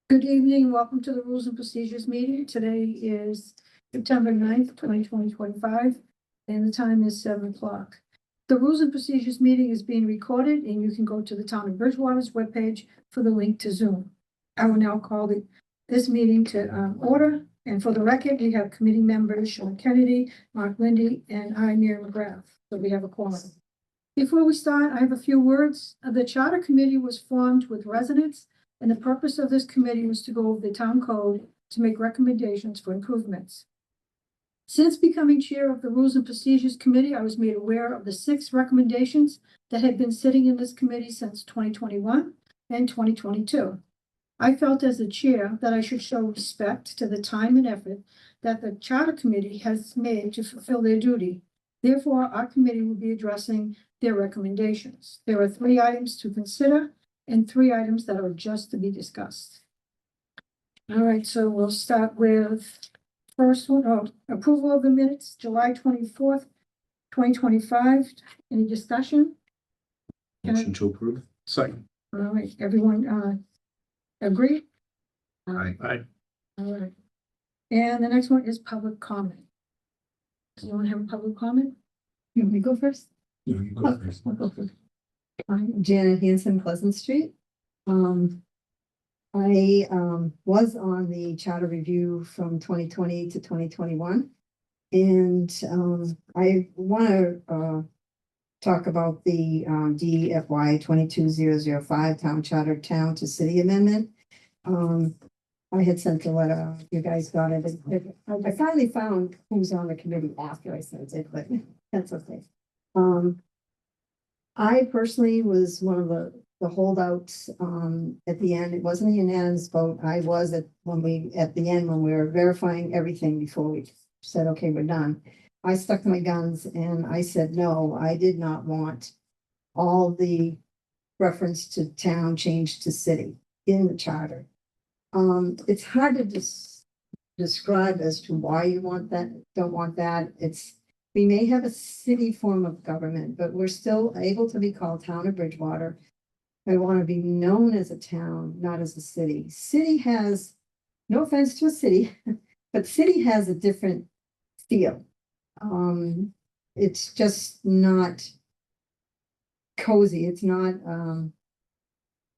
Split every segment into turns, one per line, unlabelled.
Good evening, welcome to the Rules and Procedures meeting. Today is September 9th, 2025, and the time is 7 o'clock. The Rules and Procedures meeting is being recorded, and you can go to the Town of Bridgewater's webpage for the link to Zoom. I will now call this meeting to order, and for the record, we have committee members Sean Kennedy, Mark Lindy, and I, Mary McGrath. So we have a quorum. Before we start, I have a few words. The Charter Committee was formed with residents, and the purpose of this committee was to go over the town code to make recommendations for improvements. Since becoming chair of the Rules and Procedures Committee, I was made aware of the 6 recommendations that had been sitting in this committee since 2021 and 2022. I felt as the chair that I should show respect to the time and effort that the Charter Committee has made to fulfill their duty. Therefore, our committee will be addressing their recommendations. There are 3 items to consider and 3 items that are just to be discussed. All right, so we'll start with first one, approval of the minutes, July 24th, 2025. Any discussion?
Motion to approve.
Second.
All right, everyone agree?
Aye.
All right. And the next one is public comment. Does anyone have a public comment? You want me to go first?
You go first.
I'll go first.
I'm Janet Hanson, Pleasant Street. I was on the charter review from 2020 to 2021. And I want to talk about the DFY 22005 Town Charter Town to City Amendment. I had sent a letter, you guys got it. I finally found who's on the committee after I sent it, but that's okay. I personally was one of the holdouts at the end. It wasn't a unanimous vote. I was at the end when we were verifying everything before we said, okay, we're done. I stuck to my guns and I said, no, I did not want all the reference to town changed to city in the charter. It's hard to describe as to why you want that, don't want that. We may have a city form of government, but we're still able to be called Town of Bridgewater. I want to be known as a town, not as a city. City has, no offense to a city, but city has a different feel. It's just not cozy. It's not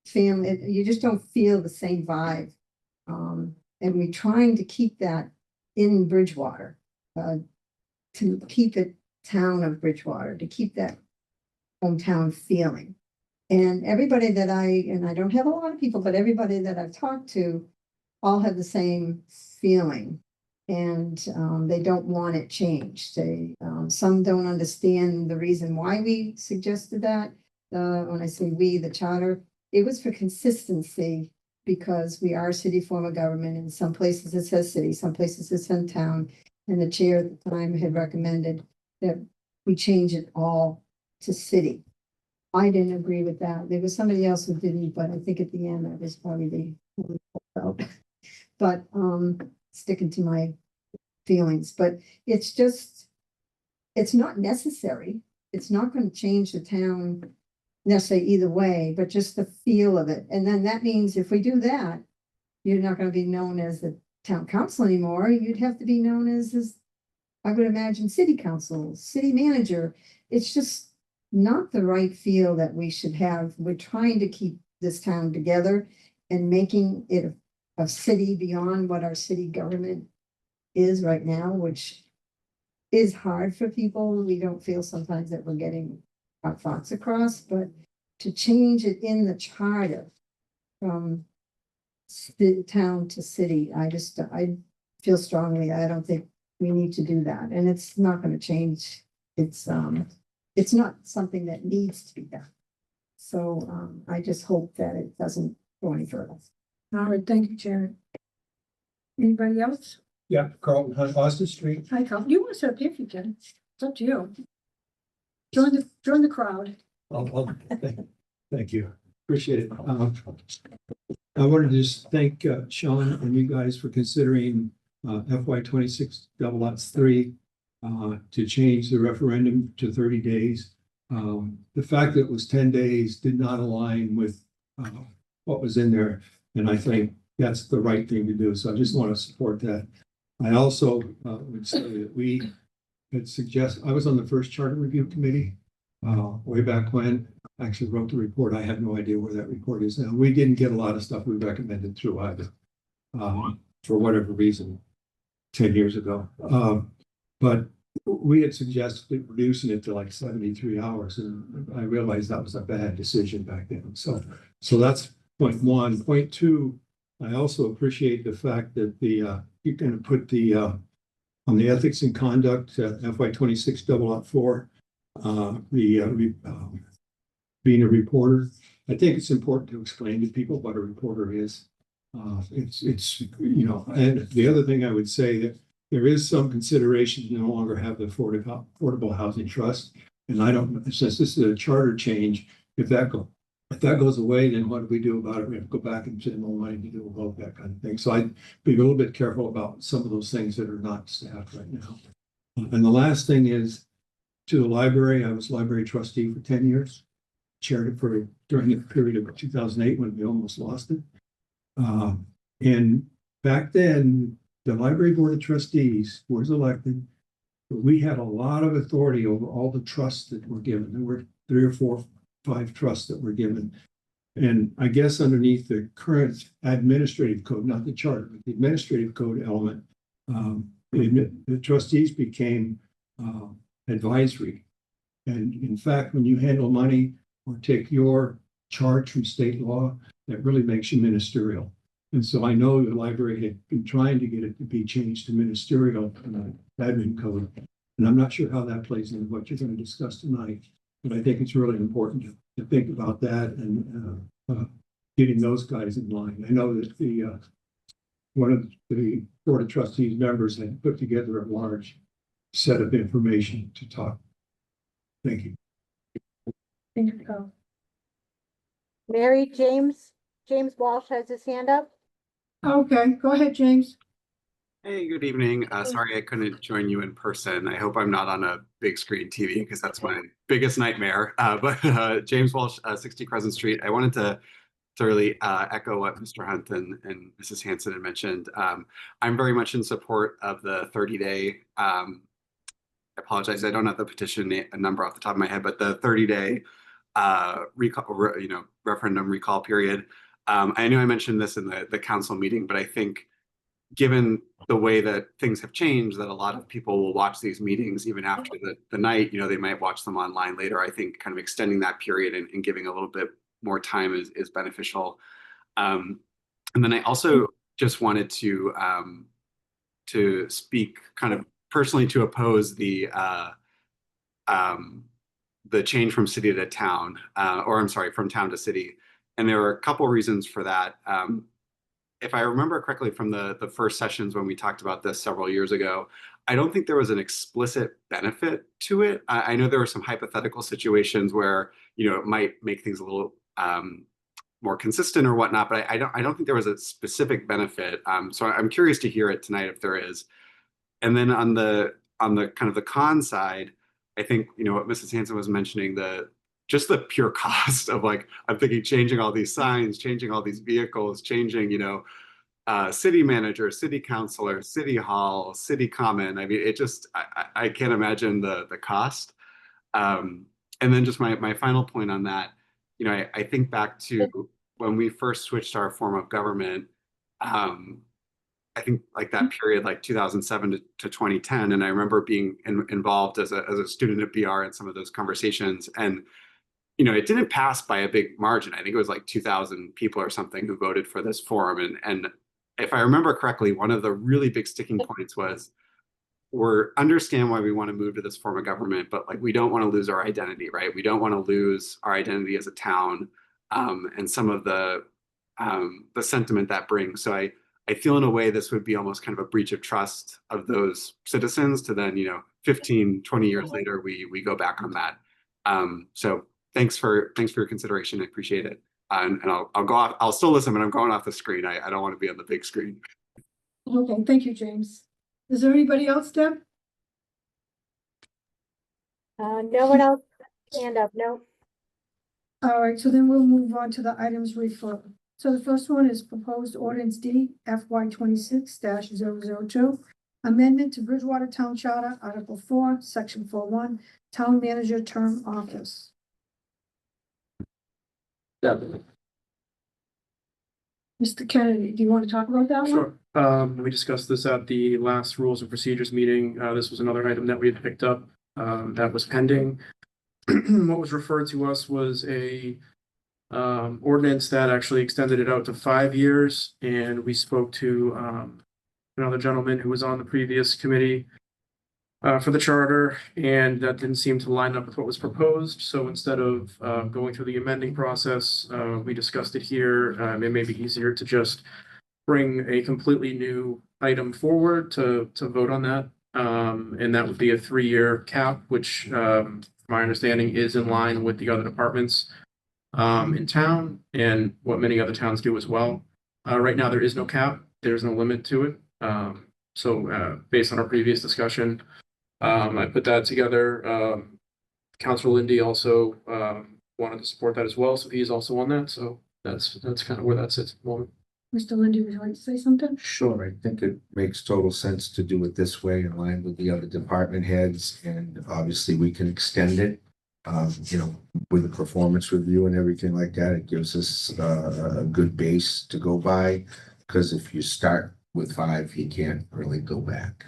family. You just don't feel the same vibe. And we're trying to keep that in Bridgewater. To keep it Town of Bridgewater, to keep that hometown feeling. And everybody and I don't have a lot of people, but everybody that I've talked to all have the same feeling. And they don't want it changed. Some don't understand the reason why we suggested that. When I say we, the charter, it was for consistency because we are a city form of government. In some places it says city, some places it says town. And the chair at the time had recommended that we change it all to city. I didn't agree with that. There was somebody else who didn't, but I think at the end that was probably the vote. But sticking to my feelings, but it's not necessary. It's not going to change the town necessarily either way, but just the feel of it. And then that means if we do that, you're not going to be known as the town council anymore. You'd have to be known as I would imagine, city council, city manager. It's just not the right feel that we should have. We're trying to keep this town together and making it a city beyond what our city government is right now, which is hard for people. We don't feel sometimes that we're getting our thoughts across, but to change it in the charter from town to city, I feel strongly, I don't think we need to do that. And it's not going to change. It's not something that needs to be done. So I just hope that it doesn't go any further.
All right, thank you, Jared. Anybody else?
Yeah, Carlton Hunt, Austin Street.
Hi, Carl. You want to sit up here if you can. It's up to you. Join the crowd.
Thank you. Appreciate it. I wanted to just thank Sean and you guys for considering FY 26/3 to change the referendum to 30 days. The fact that it was 10 days did not align with what was in there. And I think that's the right thing to do. So I just want to support that. I also would say that we had suggested, I was on the first charter review committee way back when. I actually wrote the report. I have no idea where that report is now. We didn't get a lot of stuff we recommended through either, for whatever reason, 10 years ago. But we had suggested reducing it to like 73 hours, and I realized that was a bad decision back then. So that's point one. Point two, I also appreciate the fact that you're going to put on the ethics and conduct FY26 004, being a reporter. I think it's important to explain to people what a reporter is. It's and the other thing I would say that there is some consideration to no longer have the affordable housing trust. And I don't, since this is a charter change, if that goes away, then what do we do about it? We have to go back and spend more money to do about that kind of thing. So I'd be a little bit careful about some of those things that are not staffed right now. And the last thing is to the library. I was library trustee for 10 years, chaired it during the period of 2008 when we almost lost it. And back then, the library board of trustees was elected, but we had a lot of authority over all the trusts that were given. There were 3 or 4, 5 trusts that were given. And I guess underneath the current administrative code, not the charter, but the administrative code element, the trustees became advisory. And in fact, when you handle money or take your charge from state law, that really makes you ministerial. And so I know the library had been trying to get it to be changed to ministerial admin code. And I'm not sure how that plays into what you're going to discuss tonight, but I think it's really important to think about that and getting those guys in line. I know that one of the Board of Trustees members had put together a large set of information to talk. Thank you.
Thank you, Carl.
Mary, James Walsh has his hand up.
Okay, go ahead, James.
Hey, good evening. Sorry I couldn't join you in person. I hope I'm not on a big screen TV because that's my biggest nightmare. But James Walsh, 60 Crescent Street. I wanted to really echo what Mr. Hunt and Mrs. Hanson had mentioned. I'm very much in support of the 30-day. I apologize, I don't have the petition number off the top of my head, but the 30-day referendum recall period. I know I mentioned this in the council meeting, but I think given the way that things have changed, that a lot of people will watch these meetings even after the night, they might watch them online later. I think kind of extending that period and giving a little bit more time is beneficial. And then I also just wanted to speak kind of personally to oppose the change from city to town, or I'm sorry, from town to city. And there are a couple reasons for that. If I remember correctly from the first sessions when we talked about this several years ago, I don't think there was an explicit benefit to it. I know there were some hypothetical situations where, it might make things a little more consistent or whatnot, but I don't think there was a specific benefit. So I'm curious to hear it tonight if there is. And then on the kind of the con side, I think, what Mrs. Hanson was mentioning, just the pure cost of I'm thinking changing all these signs, changing all these vehicles, changing, city manager, city councilor, city hall, city common. I mean, I can't imagine the cost. And then just my final point on that, I think back to when we first switched our form of government, I think that period, 2007 to 2010. And I remember being involved as a student at BR in some of those conversations. And it didn't pass by a big margin. I think it was 2,000 people or something who voted for this forum. And if I remember correctly, one of the really big sticking points was understand why we want to move to this form of government, but we don't want to lose our identity, right? We don't want to lose our identity as a town, and some of the sentiment that brings. So I feel in a way this would be almost kind of a breach of trust of those citizens to then, 15, 20 years later, we go back on that. So thanks for your consideration. I appreciate it. And I'll go off. I'll still listen, but I'm going off the screen. I don't want to be on the big screen.
Okay, thank you, James. Is there anybody else, Deb?
No one else hand up. No.
All right, so then we'll move on to the items referred. So the first one is proposed ordinance D FY 26-002. Amendment to Bridgewater Town Charter, Article 4, Section 4.1, Town Manager Term Office. Mr. Kennedy, do you want to talk about that one?
Sure. We discussed this at the last Rules and Procedures meeting. This was another item that we had picked up, that was pending. What was referred to us was a ordinance that actually extended it out to 5 years, and we spoke to another gentleman who was on the previous committee for the charter, and that didn't seem to line up with what was proposed. So instead of going through the amending process, we discussed it here. It may be easier to just bring a completely new item forward to vote on that. And that would be a 3-year cap, which my understanding is in line with the other departments in town and what many other towns do as well. Right now, there is no cap. There's no limit to it. So based on our previous discussion, I put that together. Councilor Lindy also wanted to support that as well, so he's also on that. So that's kind of where that sits at the moment.
Mr. Lindy, would you like to say something?
Sure, I think it makes total sense to do it this way in line with the other department heads, and obviously we can extend it. With the performance review and everything like that, it gives us a good base to go by. Because if you start with 5, you can't really go back.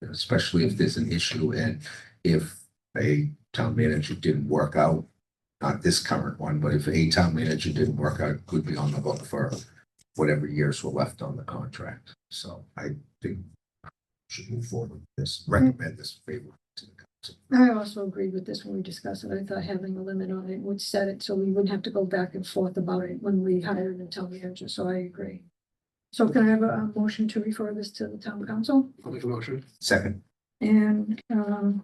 Especially if there's an issue and if a town manager didn't work out, not this current one, but if a town manager didn't work out, it could be on the hook for whatever years were left on the contract. So I think we should move forward with this, recommend this favor to the council.
I also agreed with this when we discussed it. I thought having a limit on it would set it so we wouldn't have to go back and forth about it when we hired a town manager, so I agree. So can I have a motion to refer this to the town council?
I'll make a motion.
Second,
And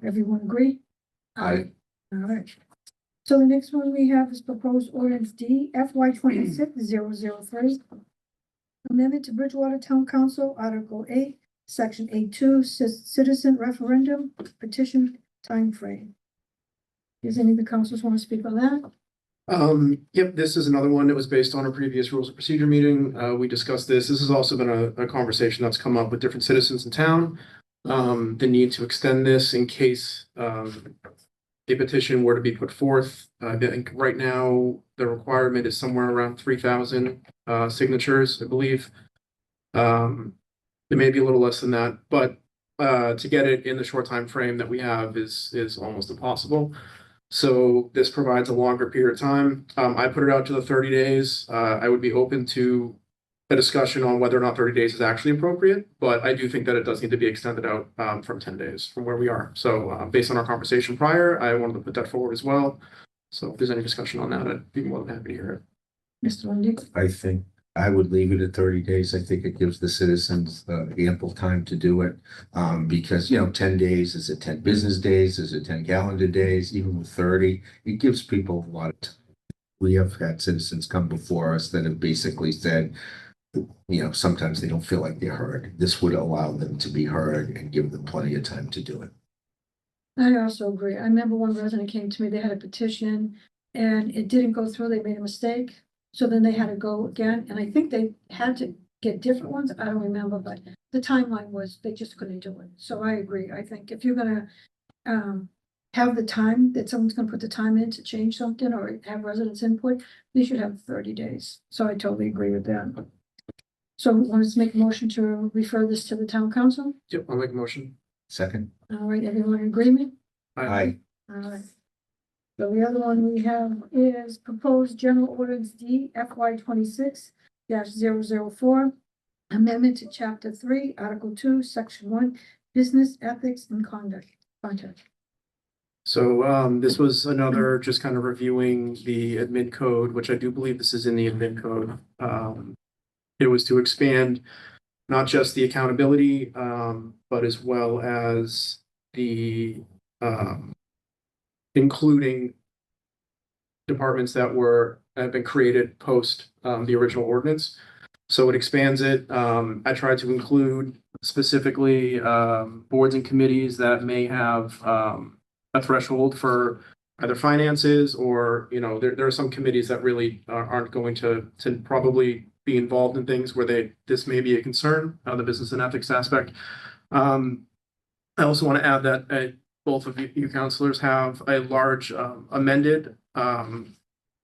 everyone agree?
Aye.
All right. So the next one we have is proposed ordinance D FY 26-003. Amendment to Bridgewater Town Council, Article 8, Section 8.2, Citizen Referendum Petition Timeframe. Does any of the councils want to speak on that?
Yep, this is another one that was based on a previous Rules of Procedure meeting. We discussed this. This has also been a conversation that's come up with different citizens in town. The need to extend this in case a petition were to be put forth. I think right now the requirement is somewhere around 3,000 signatures, I believe. It may be a little less than that, but to get it in the short time frame that we have is almost impossible. So this provides a longer period of time. I put it out to the 30 days. I would be open to a discussion on whether or not 30 days is actually appropriate, but I do think that it does need to be extended out from 10 days from where we are. So based on our conversation prior, I wanted to put that forward as well. So if there's any discussion on that, I'd be more than happy to hear it.
Mr. Lindy?
I think I would leave it at 30 days. I think it gives the citizens ample time to do it. Because, 10 days, is it 10 business days? Is it 10 calendar days? Even with 30, it gives people a lot of time. We have had citizens come before us that have basically said, sometimes they don't feel like they're heard. This would allow them to be heard and give them plenty of time to do it.
I also agree. I remember one resident came to me, they had a petition and it didn't go through, they made a mistake. So then they had to go again, and I think they had to get different ones. I don't remember, but the timeline was, they just couldn't do it. So I agree. I think if you're gonna have the time, that someone's gonna put the time in to change something or have residents input, they should have 30 days. So I totally agree with that. So let's make a motion to refer this to the town council.
Yep, I'll make a motion.
Second,
All right, everyone in agreement?
aye.
All right. So the other one we have is proposed general ordinance D FY 26-004. Amendment to chapter 3, article 2, section 1, business ethics and conduct.
So this was another just kind of reviewing the admin code, which I do believe this is in the admin code. It was to expand not just the accountability, but as well as the including departments that have been created post the original ordinance. So it expands it. I tried to include specifically boards and committees that may have a threshold for either finances or, you know, there are some committees that really aren't going to probably be involved in things where this may be a concern, the business and ethics aspect. I also want to add that both of you counselors have a large amended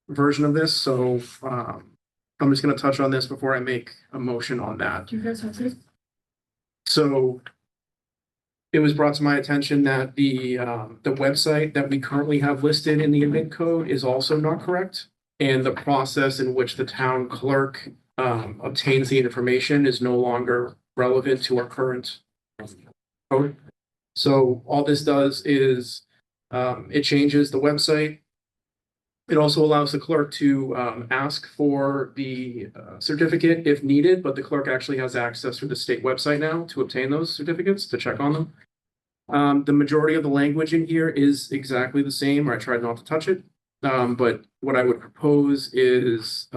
version of this, so I'm just going to touch on this before I make a motion on that.
Do you guys have this?
So it was brought to my attention that the website that we currently have listed in the admin code is also not correct. And the process in which the town clerk obtains the information is no longer relevant to our current code. So all this does is it changes the website. It also allows the clerk to ask for the certificate if needed, but the clerk actually has access through the state website now to obtain those certificates, to check on them. The majority of the language in here is exactly the same, or I tried not to touch it. But what I would propose is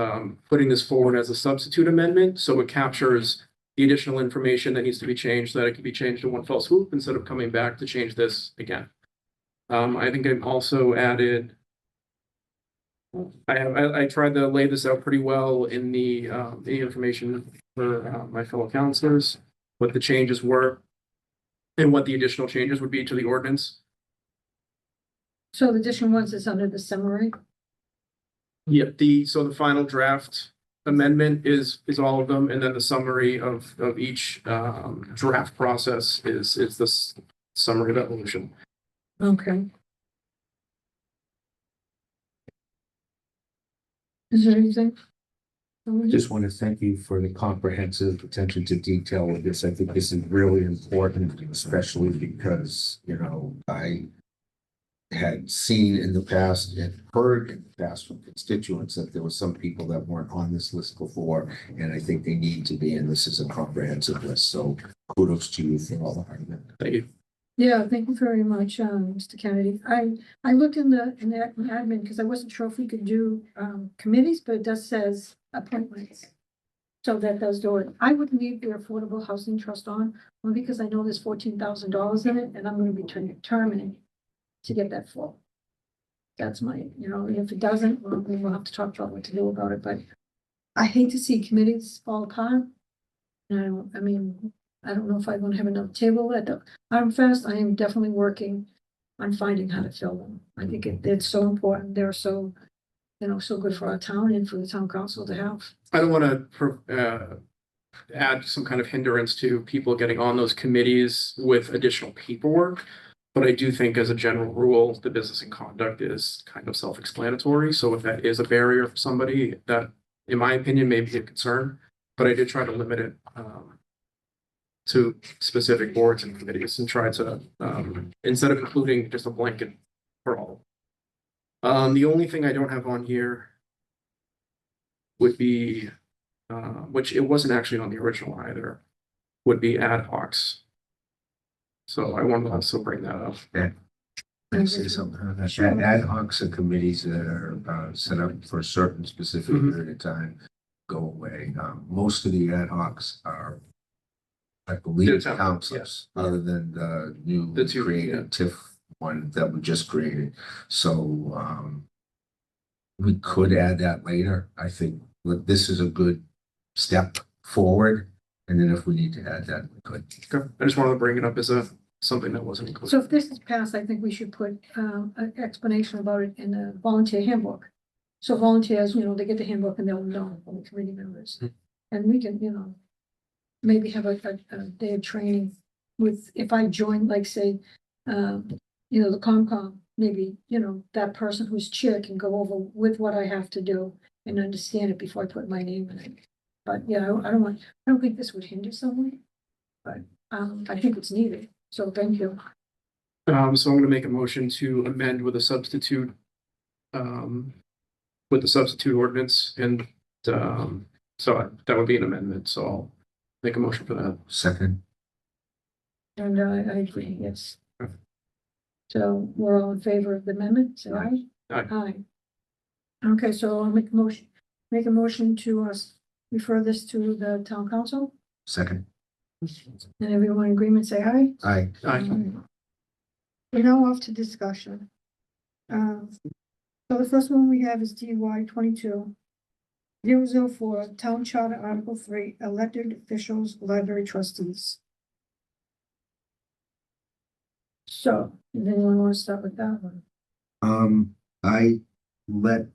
putting this forward as a substitute amendment, so it captures the additional information that needs to be changed, so that it can be changed in one fell swoop instead of coming back to change this again. I think I've also added. I tried to lay this out pretty well in the information for my fellow counselors, what the changes were and what the additional changes would be to the ordinance.
So the additional ones is under the summary.
Yep, so the final draft amendment is all of them, and then the summary of each draft process is the summary of evolution.
Okay. Is there anything?
Just want to thank you for the comprehensive attention to detail of this. I think this is really important, especially because, you know, I had seen in the past and heard in the past from constituents that there were some people that weren't on this list before, and I think they need to be, and this is a comprehensive list. So kudos to you for all the hard work.
Thank you.
Yeah, thank you very much, Mr. Kennedy. I looked in the admin because I wasn't sure if we could do committees, but it does says appointments. So that does do it. I would leave the Affordable Housing Trust on, only because I know there's $14,000 in it, and I'm going to be determining to get that full. That's my, you know, if it doesn't, we'll have to talk about what to do about it, but I hate to see committees fall apart. And I mean, I don't know if I want to have another table at the Fest. I am definitely working on finding how to fill them. I think it's so important. They're so, you know, so good for our town and for the town council to have.
I don't want to add some kind of hindrance to people getting on those committees with additional paperwork. But I do think as a general rule, the business and conduct is kind of self-explanatory. So if that is a barrier for somebody, that, in my opinion, may be a concern. But I did try to limit it to specific boards and committees and try to, instead of including just a blanket for all. The only thing I don't have on here would be, which it wasn't actually on the original either, would be ad hocs. So I want to also bring that up.
Can I say something on that?
Sure.
Ad hocs and committees that are set up for a certain specific period of time go away. Most of the ad hocs are, I believe,
They're town,
councils, other than the new
The two,
created TIF one that we just created. So we could add that later. I think this is a good step forward. And then if we need to add that, we could.
Okay. I just wanted to bring it up as something that wasn't included.
So if this is passed, I think we should put an explanation about it in the volunteer handbook. So volunteers, you know, they get the handbook and they'll know from the committee members. And we can, you know, maybe have a day of training with, if I join, like, say, you know, the COMCOM, maybe, you know, that person who's chair can go over with what I have to do and understand it before I put my name in it. But yeah, I don't think this would hinder someone, but I think it's needed. So thank you.
So I'm going to make a motion to amend with a substitute, ordinance, and so that would be an amendment. So I'll make a motion for that.
Second.
And I agree, yes. So we're all in favor of the amendment, say aye?
Aye.
Aye. Okay, so I'll make a motion to refer this to the town council,
Second.
and everyone in agreement, say aye?
Aye.
Aye.
We're now off to discussion. So the first one we have is DY 22-004, Town Charter Article 3, Elected Officials, Library Trustees. So, does anyone want to start with that one?
I let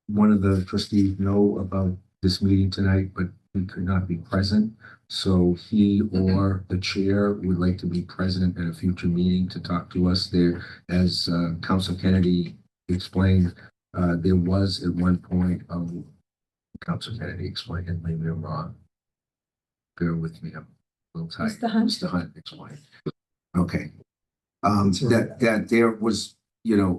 one of the trustees know about this meeting tonight, but he could not be present. So he or the chair would like to be present at a future meeting to talk to us there. As Council Kennedy explained, there was at one point, Council Kennedy explained, and maybe I'm wrong. Bear with me, I'm a little tired.
Mr. Hunt?
Mr. Hunt explained. Okay.
That's all right.
That there was,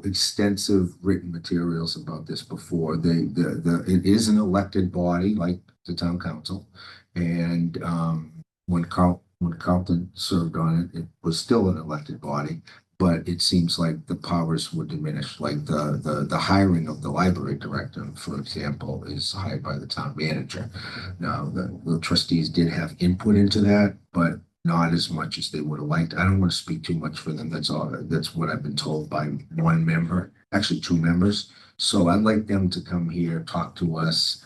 extensive written materials about this before. It is an elected body like the town council. And when Carlton served on it, it was still an elected body, but it seems like the powers were diminished. Like the hiring of the library director, for example, is hired by the town manager. Now, the trustees did have input into that, but not as much as they would have liked. I don't want to speak too much for them. That's all. That's what I've been told by one member, actually two members. So I'd like them to come here, talk to us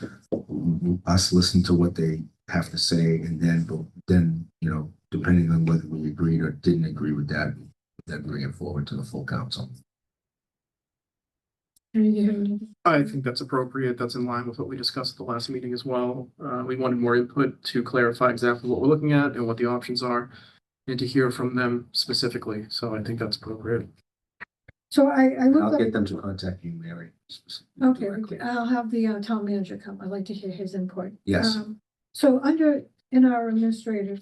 listen to what they have to say, and then depending on whether we agreed or didn't agree with that, then bring it forward to the full council.
I think that's appropriate. That's in line with what we discussed at the last meeting as well. We wanted more input to clarify exactly what we're looking at and what the options are, and to hear from them specifically. So I think that's appropriate.
So I
I'll
looked
get
up,
them to contact you, Mary.
okay,
directly.
I'll have the town manager come. I'd like to hear his input.
Yes.
So in our administrative,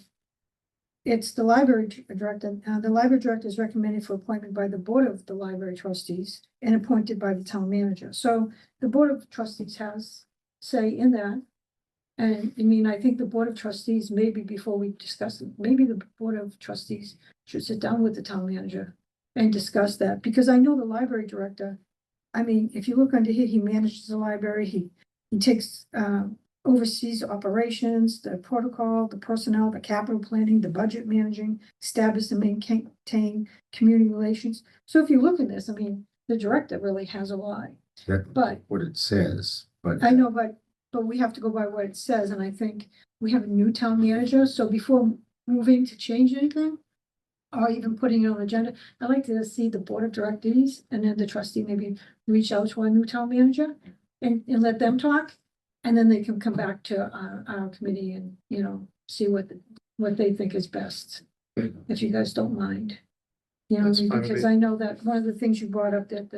it's the library director. The library director is recommended for appointment by the Board of the Library Trustees and appointed by the town manager. So the Board of Trustees has say in that. And I mean, I think the Board of Trustees, maybe before we discuss it, maybe the Board of Trustees should sit down with the town manager and discuss that, because I know the library director, I mean, if you look under here, he manages the library, he takes, oversees operations, the protocol, the personnel, the capital planning, the budget managing, establish and maintain community relations. So if you look at this, I mean, the director really has a lot.
That's
But-
what it says, but
I know, but we have to go by what it says, and I think we have a new town manager, so before moving to change anything, or even putting it on the agenda, I'd like to see the Board of Directors and then the trustee maybe reach out to our new town manager and let them talk. And then they can come back to our committee and, see what they think is best, if you guys don't mind.
That's fine with
Because
me.
I know that one of the things you brought up that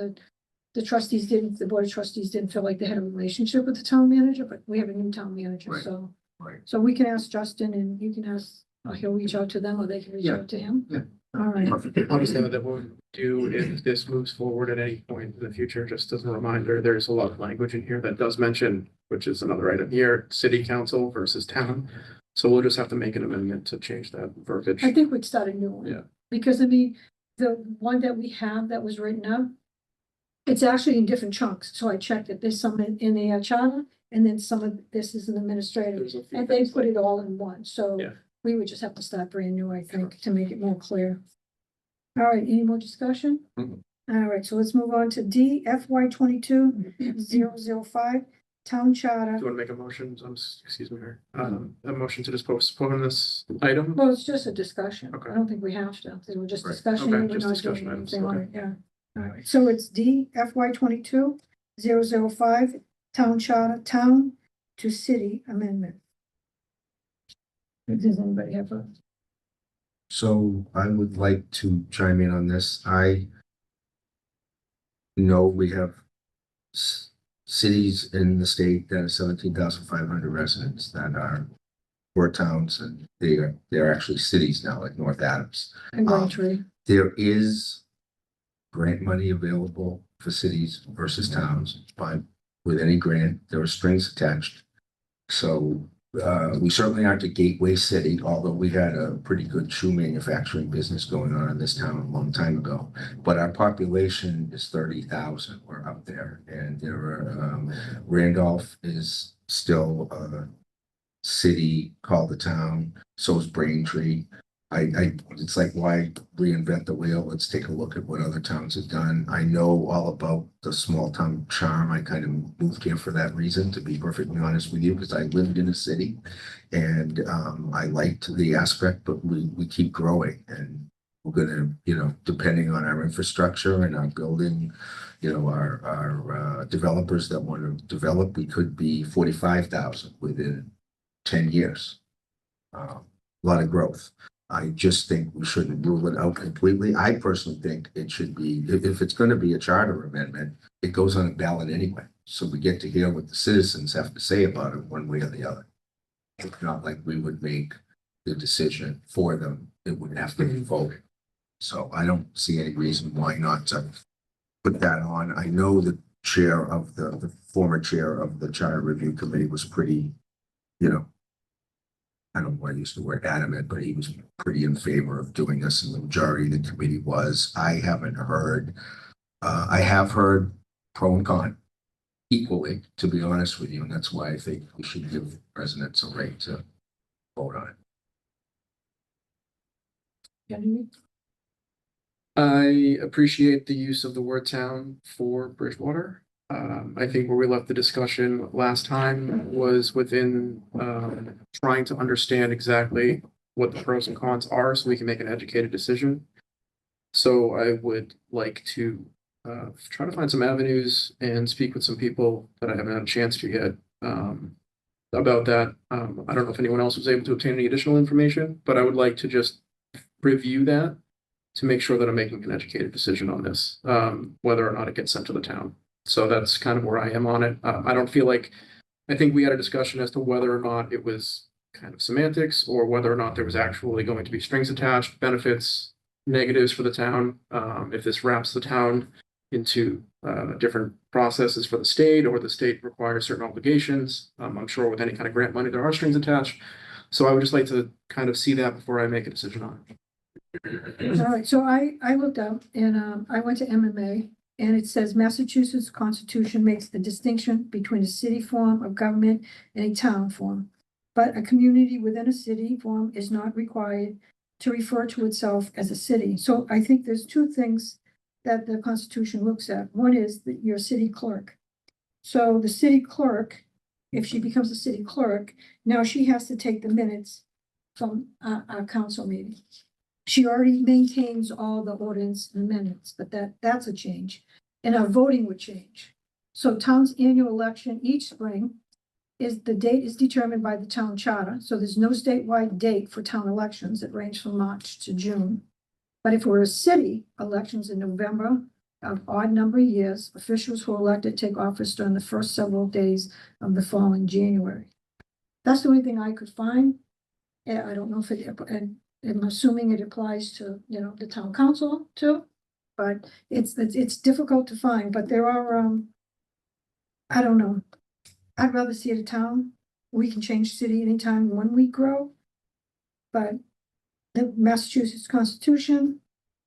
the trustees didn't, the Board of Trustees didn't feel like they had a relationship with the town manager, but we have a new town manager,
Right.
so.
right.
So we can ask Justin and you can ask, or he'll reach out to them or they can reach
Yeah.
out to him.
Yeah.
All right.
Obviously, that we'll do if this moves forward at any point in the future, just as a reminder, there's a lot of language in here that does mention, which is another item here, city council versus town. So we'll just have to make an amendment to change that verbiage.
I think we'd start a new one.
Yeah.
Because I mean, the one that we have that was written up, it's actually in different chunks. So I checked it. There's some in the charter and then some of this is an administrative.
There's a few
And they
things
put it all in one. So
Yeah.
we would just have to start brand new, I think, to make it more clear. All right, any more discussion?
Mhm.
All right, so let's move on to D, FY 22-005, Town Charter.
Do you want to make a motion? Excuse me, Mayor. A motion to just postpone this item?
Well, it's just a discussion.
Okay.
I don't think we have to. They were just
Right.
discussion.
Okay,
We're
just
not
discussion
doing
items,
anything on
okay.
it, yeah. All right, so it's D, FY 22-005, Town Charter, Town to City Amendment. Does anybody have a?
So I would like to chime in on this. I know we have cities in the state that are 17,500 residents that are port towns, and they're actually cities now, like North Adams.
And Braintree.
There is grant money available for cities versus towns, but with any grant, there are strings attached. So we certainly aren't a gateway city, although we had a pretty good shoe manufacturing business going on in this town a long time ago. But our population is 30,000. We're up there, and there are Randolph is still a city called the town. So is Braintree. it's like, why reinvent the wheel? Let's take a look at what other towns have done. I know all about the small town charm. I kind of moved here for that reason, to be perfectly honest with you, because I lived in a city. And I liked the aspect, but we keep growing, and we're gonna, depending on our infrastructure and our building, our developers that want to develop, we could be 45,000 within 10 years. A lot of growth. I just think we shouldn't rule it out completely. I personally think it should be, if it's going to be a charter amendment, it goes on a ballot anyway. So we get to hear what the citizens have to say about it one way or the other. It's not like we would make the decision for them. It would have to be voted. So I don't see any reason why not to put that on. I know the chair of the former chair of the Charter Review Committee was pretty, I don't want to use the word adamant, but he was pretty in favor of doing this, and the majority of the committee was. I haven't heard, I have heard pro and con equally, to be honest with you, and that's why I think we should give residents a right to vote on it.
Genevieve?
I appreciate the use of the word town for Bridgewater. I think where we left the discussion last time was within trying to understand exactly what the pros and cons are so we can make an educated decision. So I would like to try to find some avenues and speak with some people that I haven't had a chance to yet about that. I don't know if anyone else was able to obtain any additional information, but I would like to just review that to make sure that I'm making an educated decision on this, whether or not it gets sent to the town. So that's kind of where I am on it. I don't feel like, I think we had a discussion as to whether or not it was kind of semantics or whether or not there was actually going to be strings attached, benefits, negatives for the town. If this wraps the town into different processes for the state, or the state requires certain obligations. I'm sure with any kind of grant money, there are strings attached. So I would just like to kind of see that before I make a decision on it.
All right, so I looked up and I went to MMA, and it says Massachusetts Constitution makes the distinction between a city form of government and a town form. But a community within a city form is not required to refer to itself as a city. So I think there's two things that the Constitution looks at. One is your city clerk. So the city clerk, if she becomes a city clerk, now she has to take the minutes from our council meeting. She already maintains all the ordinance and minutes, but that's a change. And our voting would change. So town's annual election each spring the date is determined by the town charter. So there's no statewide date for town elections that range from March to June. But if we're a city, elections in November of odd number of years, officials who are elected take office during the first several days of the following January. That's the only thing I could find. And I don't know if and I'm assuming it applies to, the town council too, but it's difficult to find, but there are, I don't know. I'd rather see it a town. We can change city anytime when we grow. But the Massachusetts Constitution,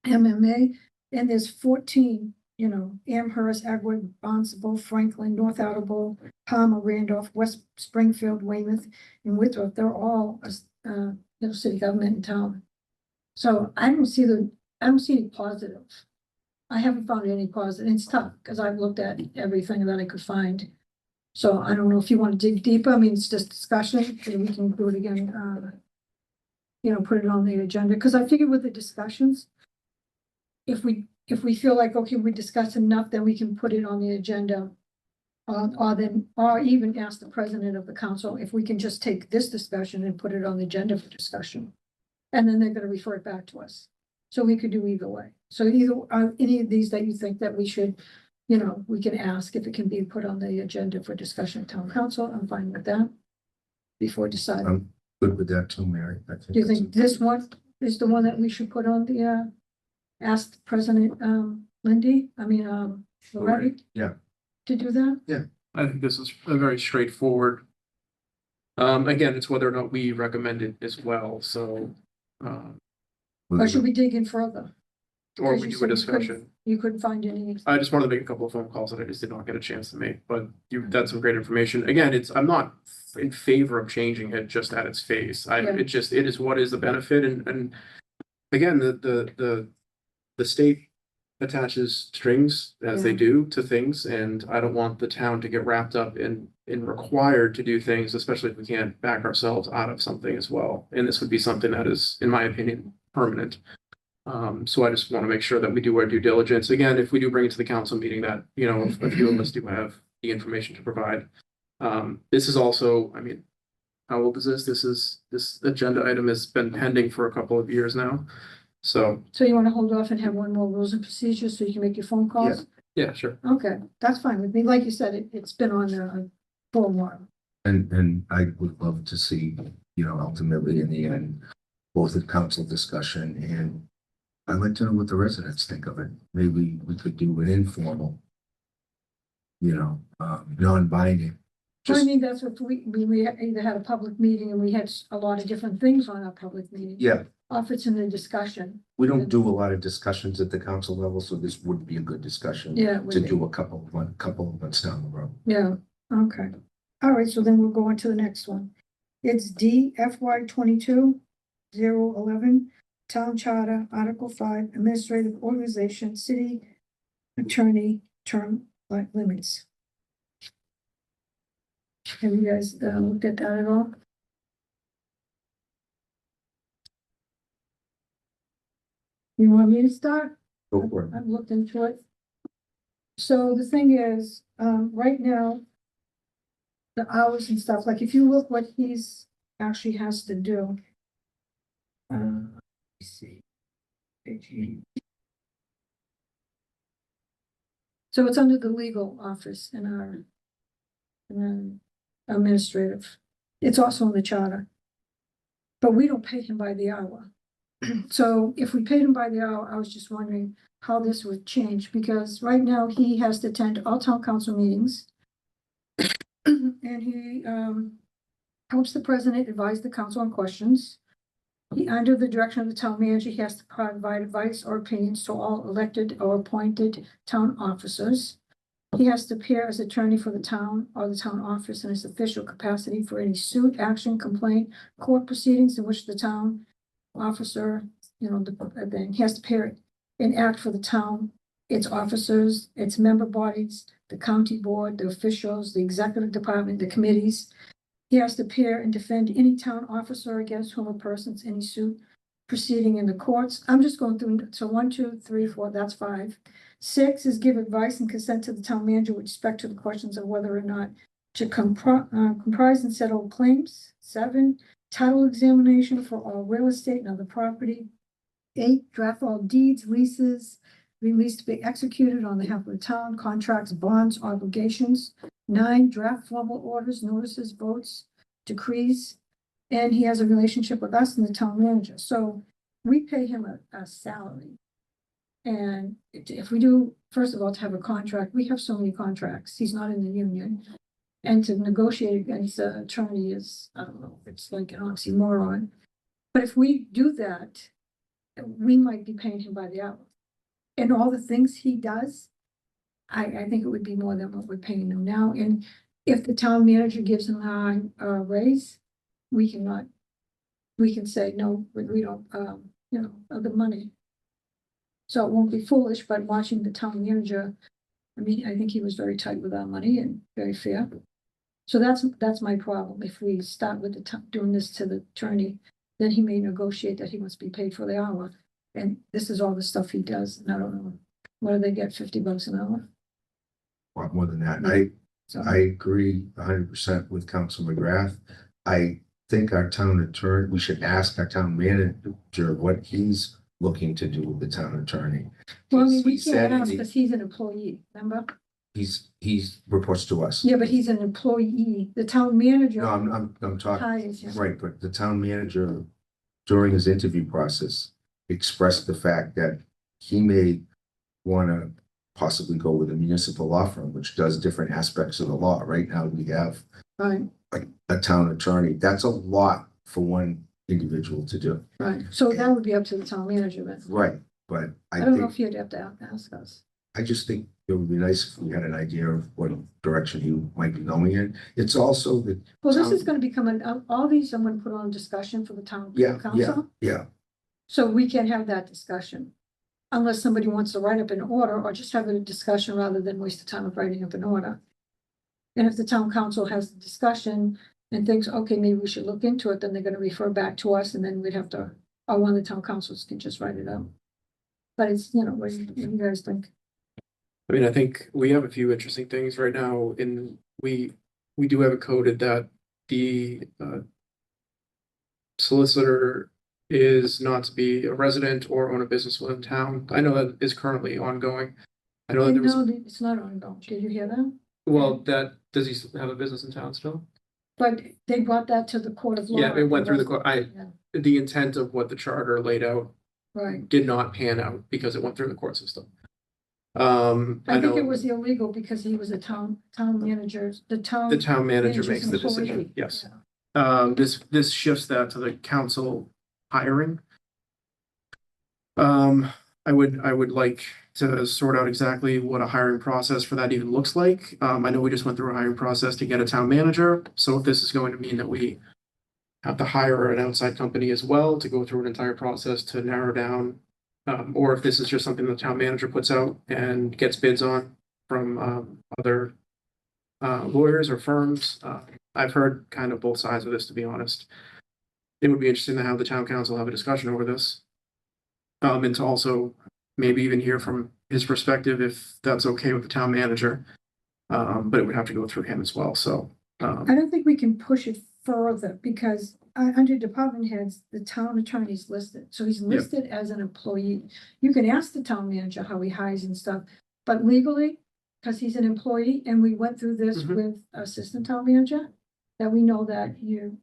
MMA, and there's 14, Amherst, Agwood, Barnstable, Franklin, North Attleboro, Palmer, Randolph, West Springfield, Weymouth, and Winthrop. They're all, city government in town. So I don't see any positive. I haven't found any positive. It's tough because I've looked at everything that I could find. So I don't know if you want to dig deeper. I mean, it's just discussion, and we can do it again, put it on the agenda. Because I figure with the discussions, if we feel like, okay, we discussed enough, then we can put it on the agenda. Or even ask the president of the council if we can just take this discussion and put it on the agenda for discussion. And then they're going to refer it back to us. So we could do either way. So either any of these that you think that we should, we can ask if it can be put on the agenda for discussion at town council. I'm fine with that. Before deciding.
I'm good with that too, Mary. I think
Do you
that's
think this one is the one that we should put on the, ask President, Lindy, Moretti?
Yeah.
To do that?
I think this is a very straightforward. Again, it's whether or not we recommend it as well, so.
Or should we dig in further?
Or
As
we
you
do a
said, you couldn't-
discussion.
You couldn't find any,
I just wanted to make a couple of phone calls that I just did not get a chance to make, but that's some great information. Again, I'm not in favor of changing it just at its face.
Yeah.
It is what is the benefit and again, the state attaches strings as they
Yeah.
do to things, and I don't want the town to get wrapped up in required to do things, especially if we can't back ourselves out of something as well. And this would be something that is, in my opinion, permanent. So I just want to make sure that we do our due diligence. Again, if we do bring it to the council meeting that, you know, a few of us do have the information to provide. This is also, I mean, how old is this? This agenda item has been pending for a couple of years now. So,
so you wanna hold off and have one more rules and procedures so you can make your phone calls?
yeah, sure.
Okay, that's fine with me. Like you said, it's been on there for a while.
And I would love to see, you know, ultimately in the end, both the council discussion and I'd like to know what the residents think of it. Maybe we could do an informal, you know, non-binding.
So I
Just,
mean, that's what we either had a public meeting and we had a lot of different things on our public meeting.
yeah,
Often in the discussion.
we don't do a lot of discussions at the council level, so this would be a good discussion
Yeah, it would
to
be.
do a couple of months down the road.
Yeah, okay. All right, so then we'll go on to the next one. It's D FY 22-011, Town Charter, Article 5, Administrative Organization, City Attorney Term Limits. Have you guys looked at that at all? You want me to start?
Go for it.
I've looked into it. So the thing is, right now, the hours and stuff, like if you look what he's actually has to do. Let me see. Page 8. So it's under the legal office in our administrative. It's also in the charter. But we don't pay him by the hour. So if we paid him by the hour, I was just wondering how this would change, because right now he has to attend all town council meetings. And he helps the president advise the council on questions. He, under the direction of the town manager, he has to provide advice or opinions to all elected or appointed town officers. He has to appear as attorney for the town or the town office in his official capacity for any suit, action, complaint, court proceedings in which the town officer, you know, then he has to appear and act for the town, its officers, its member bodies, the county board, the officials, the executive department, the committees. He has to appear and defend any town officer against whom a person's any suit proceeding in the courts. I'm just going through, so 1, 2, 3, 4, that's 5. 6 is give advice and consent to the town manager with respect to the questions of whether or not to comprise and settle claims. 7, title examination for all real estate and other property. 8, draft all deeds, leases, release to be executed on behalf of the town, contracts, bonds, obligations. 9, draft formal orders, notices, votes, decrees. And he has a relationship with us and the town manager. So we pay him a salary. And if we do, first of all, to have a contract, we have so many contracts. He's not in the union. And to negotiate against an attorney is, I don't know, it's like an oxymoron. But if we do that, we might be paying him by the hour. And all the things he does, I think it would be more than what we're paying him now. And if the town manager gives him a raise, we can say, no, we don't, you know, of the money. So it won't be foolish, but watching the town manager, I mean, I think he was very tight with our money and very fair. So that's my problem. If we start with doing this to the attorney, then he may negotiate that he must be paid for the hour. And this is all the stuff he does, and I don't know, what do they get, $50 an hour?
A lot more than that.
So,
I agree 100% with Council McGrath. I think our town attorney, we should ask our town manager what he's looking to do with the town attorney.
well, I mean, we
He said
can't ask
he-
because he's an employee, remember?
He's reports to us.
Yeah, but he's an employee. The town manager
No, I'm talking,
hires him.
right, but the town manager during his interview process expressed the fact that he may want to possibly go with a municipal law firm, which does different aspects of the law. Right now, we have
Right,
a town attorney. That's a lot for one individual to do.
right. So that would be up to the town manager then.
Right. But
I
I
don't know
think,
if you'd have to ask us.
I just think it would be nice if we had an idea of what direction you might be going in. It's also the.
Well, this is
town-
gonna become all these I'm gonna put on discussion for the town
Yeah,
council.
yeah.
So we can have that discussion. Unless somebody wants to write up an order or just have a discussion rather than waste the time of writing up an order. And if the town council has the discussion and thinks, okay, maybe we should look into it, then they're gonna refer back to us and then we'd have to, or one of the town councils can just write it up. But it's, what do you guys think?
I mean, I think we have a few interesting things right now we do have it coded that the solicitor is not to be a resident or own a business within town. I know that is currently ongoing. I know that there was,
No, it's not ongoing. Did you hear that?
well, does he have a business in town still?
But they brought that to the court of law.
Yeah, it went through the court.
Yeah,
The intent of what the charter laid out
right.
did not pan out because it went through the court system.
I think
know
it was illegal because he was a town manager, the town.
the town manager
manager's
makes the decision,
employee.
yes.
Yeah.
This shifts that to the council hiring. I would like to sort out exactly what a hiring process for that even looks like. I know we just went through a hiring process to get a town manager, so if this is going to mean that we have to hire an outside company as well to go through an entire process to narrow down, or if this is just something the town manager puts out and gets bids on from other lawyers or firms. I've heard kind of both sides of this, to be honest. It would be interesting to have the town council have a discussion over this. And to also maybe even hear from his perspective if that's okay with the town manager. But it would have to go through him as well, so.
I don't think we can push it further because under department heads, the town attorney's listed. So he's listed as an employee. You can ask the town manager how he hires and stuff, but legally, because he's an employee and we went through this
Mhm.
with assistant town manager, that we know that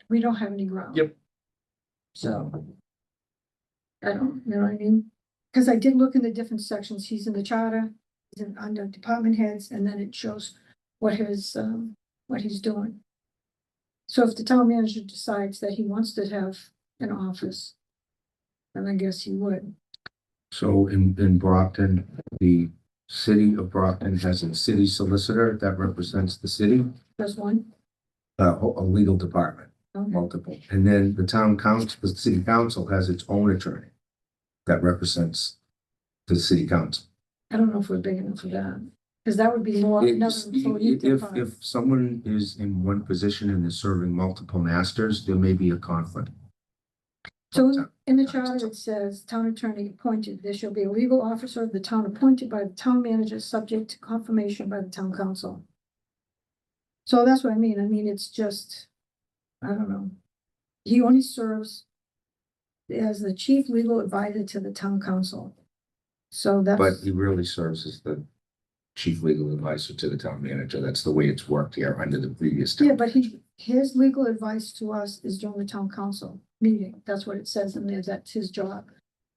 we don't have any ground.
Yep.
So. I don't, you know what I mean? Because I did look in the different sections. He's in the charter, he's under department heads, and then it shows what he's doing. So if the town manager decides that he wants to have an office, then I guess he would.
So in Brockton, the city of Brockton has a city solicitor that represents the city,
There's one.
a legal department,
Okay.
multiple. And then the town council, the city council has its own attorney that represents the city council.
I don't know if we're big enough for that, because that would be more another employee.
If someone is in one position and is serving multiple masters, there may be a conflict.
So in the charter, it says, town attorney appointed, there shall be a legal officer of the town appointed by the town manager, subject to confirmation by the town council. So that's what I mean. I mean, it's just, I don't know. He only serves as the chief legal advisor to the town council. So
But
that's,
he really serves as the chief legal advisor to the town manager. That's the way it's worked here under the previous.
yeah,
town
but his legal advice to us is during the town council meeting. That's what it says in there. That's his job.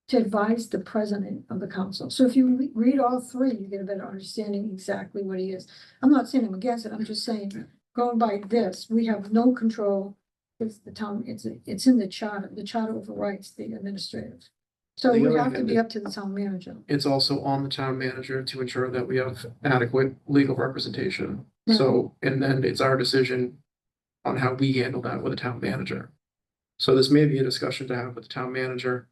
To advise the president of the council. So if you read all three, you get a better understanding exactly what he is. I'm not saying I'm against it. I'm just saying, going by this, we have no control. It's the town, it's in the charter. The charter overrides the administrative. So
The
we
other
have to
thing
be
is-
up to the town manager.
It's also on the town manager to ensure that we have adequate legal representation. So, and then it's our decision on how we handle that with the town manager. So this may be a discussion to have with the town manager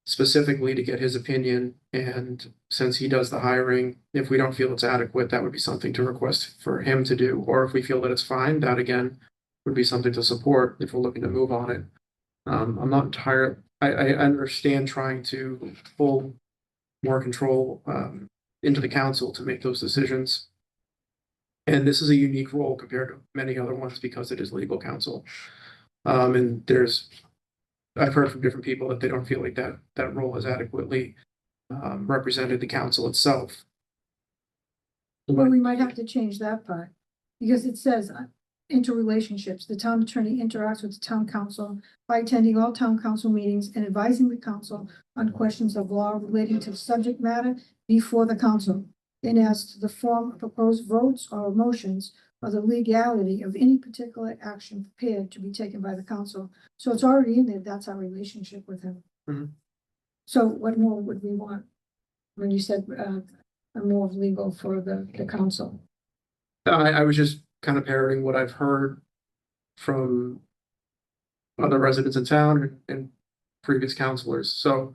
specifically to get his opinion. And since he does the hiring, if we don't feel it's adequate, that would be something to request for him to do. Or if we feel that it's fine, that again would be something to support if we're looking to move on it. I'm not entirely, I understand trying to pull more control into the council to make those decisions. And this is a unique role compared to many other ones because it is legal counsel. And I've heard from different people that they don't feel like that role has adequately represented the council itself.
Well, we might have to change that part, because it says interrelationships, the town attorney interacts with the town council by attending all town council meetings and advising the council on questions of law relating to the subject matter before the council. And as to the form of proposed votes or motions or the legality of any particular action prepared to be taken by the council. So it's already in there, that's our relationship with him.
Mhm.
So what more would we want? When you said, more of legal for the council?
I was just kind of parroting what I've heard from other residents in town and previous counselors. So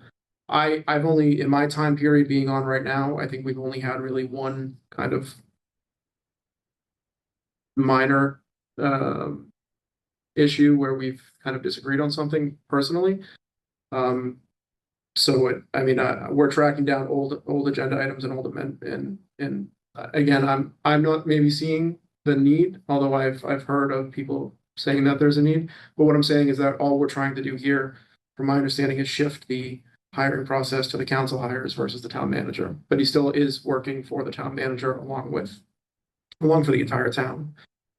I've only, in my time period being on right now, I think we've only had really one kind of minor issue where we've kind of disagreed on something personally. I mean, we're tracking down old agenda items and old amendment and again, I'm not maybe seeing the need, although I've heard of people saying that there's a need. But what I'm saying is that all we're trying to do here, from my understanding, is shift the hiring process to the council hires versus the town manager. But he still is working for the town manager along for the entire town.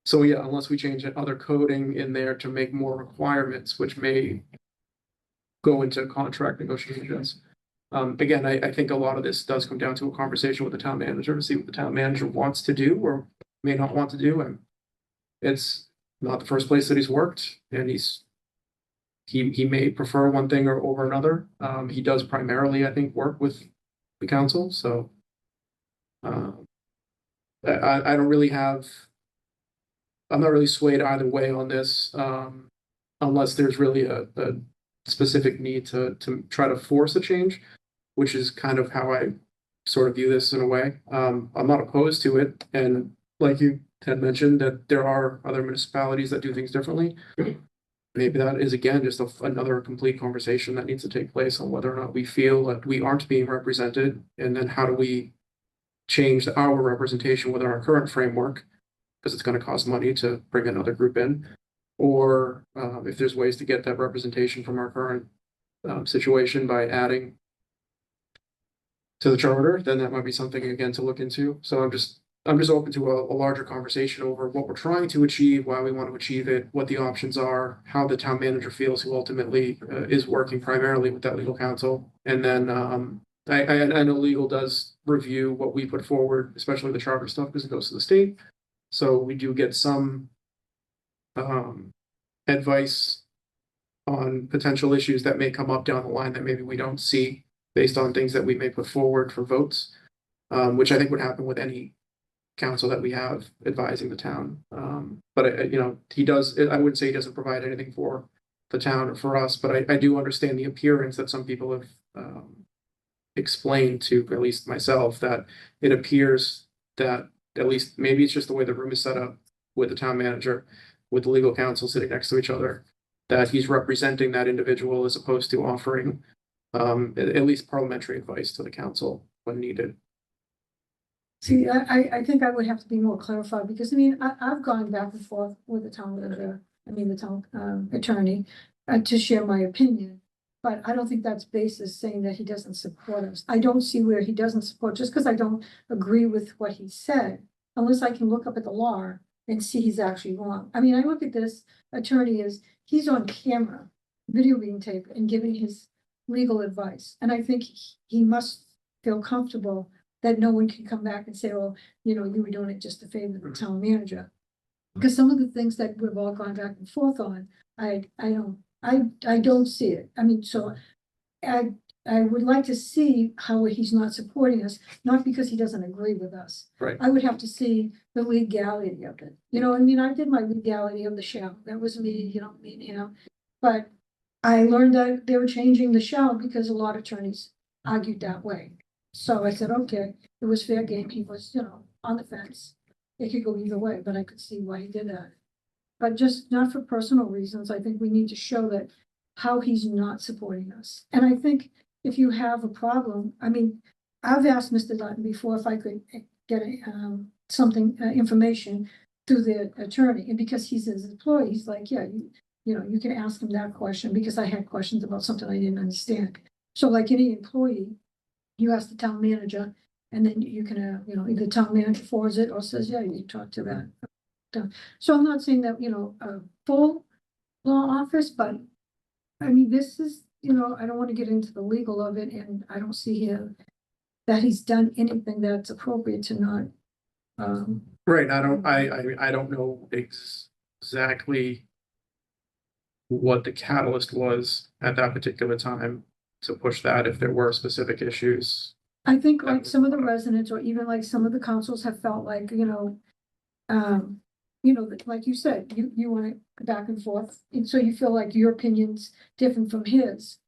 So yeah, unless we change other coding in there to make more requirements, which may go into contract negotiations. Again, I think a lot of this does come down to a conversation with the town manager to see what the town manager wants to do or may not want to do. And it's not the first place that he's worked, and he may prefer one thing or over another. He does primarily, I think, work with the council, so I don't really have. I'm not really swayed either way on this, unless there's really a specific need to try to force a change, which is kind of how I sort of view this in a way. I'm not opposed to it, and like you had mentioned, that there are other municipalities that do things differently. Maybe that is again just another complete conversation that needs to take place on whether or not we feel that we aren't being represented, and then how do we change our representation within our current framework, because it's going to cost money to bring another group in, or if there's ways to get that representation from our current situation by adding to the charter, then that might be something again to look into. So I'm just open to a larger conversation over what we're trying to achieve, why we want to achieve it, what the options are, how the town manager feels, who ultimately is working primarily with that legal counsel. And then I know legal does review what we put forward, especially the charter stuff, because it goes to the state. So we do get some advice on potential issues that may come up down the line that maybe we don't see based on things that we may put forward for votes, which I think would happen with any council that we have advising the town. But you know, he does, I wouldn't say he doesn't provide anything for the town or for us, but I do understand the appearance that some people have explained to at least myself, that it appears that at least maybe it's just the way the room is set up with the town manager, with the legal counsel sitting next to each other, that he's representing that individual as opposed to offering at least parliamentary advice to the council when needed.
See, I think I would have to be more clarified, because I mean, I've gone back and forth with the town manager, the town attorney, to share my opinion. But I don't think that's basis saying that he doesn't support us. I don't see where he doesn't support, just because I don't agree with what he said, unless I can look up at the law and see he's actually wrong. I mean, I look at this attorney as he's on camera, video being taped, and giving his legal advice. And I think he must feel comfortable that no one can come back and say, well, you know, you were doing it just to favor the town manager. Because some of the things that we've all gone back and forth on, I don't see it. I mean, so I would like to see how he's not supporting us, not because he doesn't agree with us.
Right.
I would have to see the legality of it. You know, I mean, I did my legality of the shell. That was me, but I learned that they were changing the shell because a lot of attorneys argued that way. So I said, okay, it was fair game. He was, on the fence. It could go either way, but I could see why he did that. But just not for personal reasons. I think we need to show that how he's not supporting us. And I think if you have a problem, I mean, I've asked Mr. Dutton before if I could get information through the attorney, and because he's his employee, he's like, yeah, you can ask him that question, because I had questions about something I didn't understand. So like any employee, you ask the town manager, and then you can, either town manager forwards it or says, yeah, you talk to that. So I'm not saying that, a full law office, but I mean, this is, I don't want to get into the legal of it, and I don't see here that he's done anything that's appropriate to not.
Right. I don't know exactly what the catalyst was at that particular time to push that if there were specific issues.
I think like some of the residents or even like some of the councils have felt like, like you said, you want to back and forth. And so you feel like your opinion's different from his.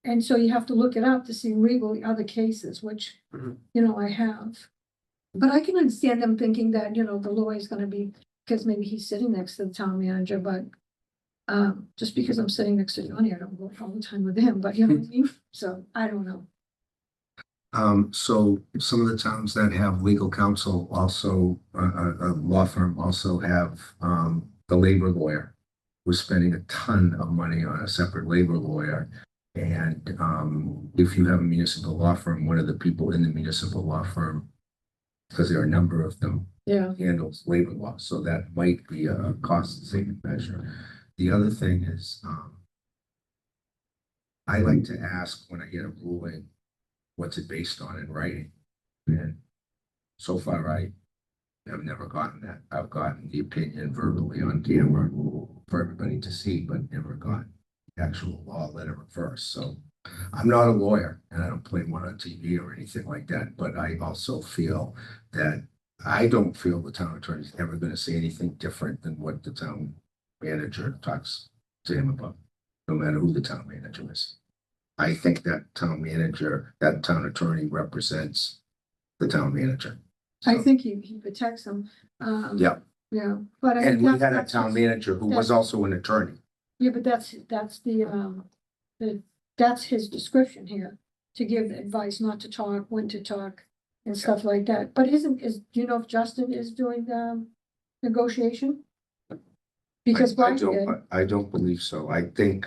And so you have to look it up to see legally other cases, which,
Mhm.
I have. But I can understand them thinking that, the lawyer's gonna be, because maybe he's sitting next to the town manager, but just because I'm sitting next to Johnny, I don't work all the time with him, but you know what I mean? So I don't know.
So some of the towns that have legal counsel also, a law firm also have, the labor lawyer. We're spending a ton of money on a separate labor lawyer. And, if you have a municipal law firm, one of the people in the municipal law firm, because there are a number of them,
Yeah.
handles labor law, so that might be a cost saving measure. The other thing is, I like to ask when I get a ruling, what's it based on in writing? And so far, I have never gotten that. I've gotten the opinion verbally on camera for everybody to see, but never gotten the actual law letter first. So I'm not a lawyer and I don't play one on TV or anything like that, but I also feel that I don't feel the town attorney is ever going to say anything different than what the town manager talks to him about, no matter who the town manager is. I think that town manager, that town attorney represents the town manager.
I
So,
think he protects them.
Yeah.
Yeah, but I
and
think
we
that's,
had a
that's
town
his-
manager who was
that's-
also an attorney.
Yeah, but that's that's his description here, to give advice not to talk, when to talk and stuff like that. But do you know if Justin is doing negotiation? Because
I
Bryce did.
I don't believe so. I think,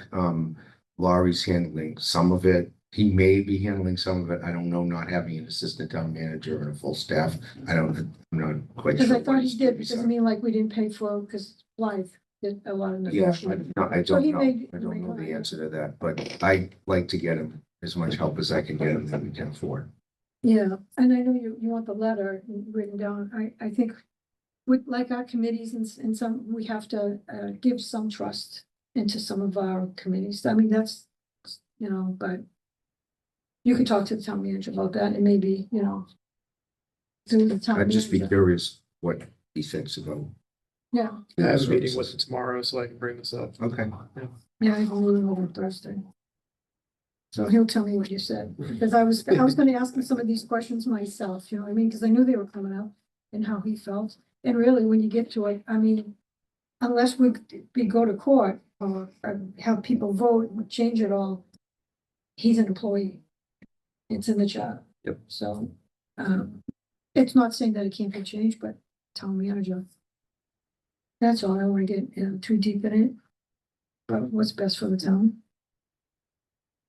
Laurie's handling some of it. He may be handling some of it. I don't know, not having an assistant town manager and a full staff. I'm not quite
Because
sure.
I
what
thought he
he's
did,
doing,
because I
so.
mean, like, we didn't pay for, because Blythe did a lot of
Yeah,
negotiating.
I
So
don't
he
know.
may-
I don't know
may-
the answer to that, but I like to get him as much help as I can get him that we can afford.
Yeah, and I know you want the letter written down. I think with like our committees and some, we have to give some trust into some of our committees. I mean, that's, but you can talk to the town manager about that and maybe, through the town
I'd just be
manager.
curious what he thinks about.
Yeah,
I have a meeting with him tomorrow, so I can bring this up.
Okay.
yeah, I have a meeting over Thursday. So he'll tell me what you said, because I was gonna ask him some of these questions myself, you know what I mean? Because I knew they were coming up and how he felt. And really, when you get to it, I mean, unless we go to court or have people vote, change it all, he's an employee. It's in the job.
Yep.
So, it's not saying that it can't be changed, but town manager. That's all. I don't want to get too deep in it. But what's best for the town?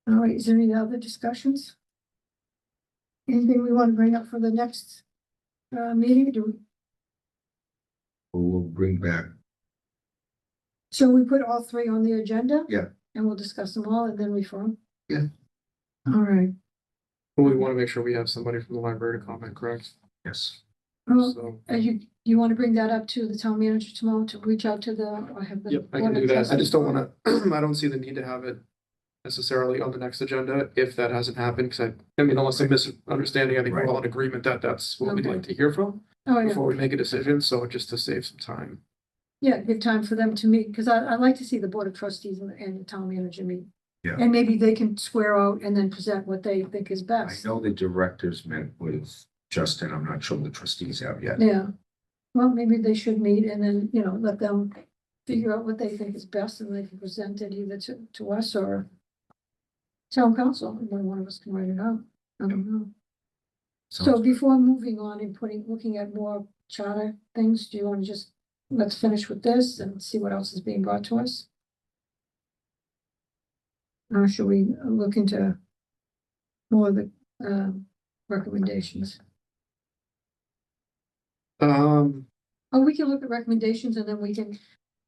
All right, is there any other discussions? Anything we want to bring up for the next meeting?
We'll bring back.
So we put all three on the agenda?
Yeah.
And we'll discuss them all and then refer them?
Yeah.
All right.
We want to make sure we have somebody from the library to comment, correct?
Yes.
Well,
So,
you want to bring that up to the town manager tomorrow to reach out to or have the.
yep, I can do that. I just don't want to, I don't see the need to have it necessarily on the next agenda if that hasn't happened, because I mean, unless I'm misunderstanding, I think we're all in agreement that that's what we'd
Okay.
like to hear from
Oh, yeah.
before we make a decision, so just to save some time.
Yeah, give time for them to meet, because I'd like to see the board of trustees and the town manager meet.
Yeah.
And maybe they can square out and then present what they think is
I
best.
know the directors met with Justin. I'm not sure the trustees have yet.
Yeah, well, maybe they should meet and then, let them figure out what they think is best and they can present it either to us or town council, and then one of us can write it out. I don't know. So
Sounds-
before moving on and looking at more charter things, do you want to just, let's finish with this and see what else is being brought to us? Or should we look into more of the recommendations? Oh, we can look at recommendations and then we can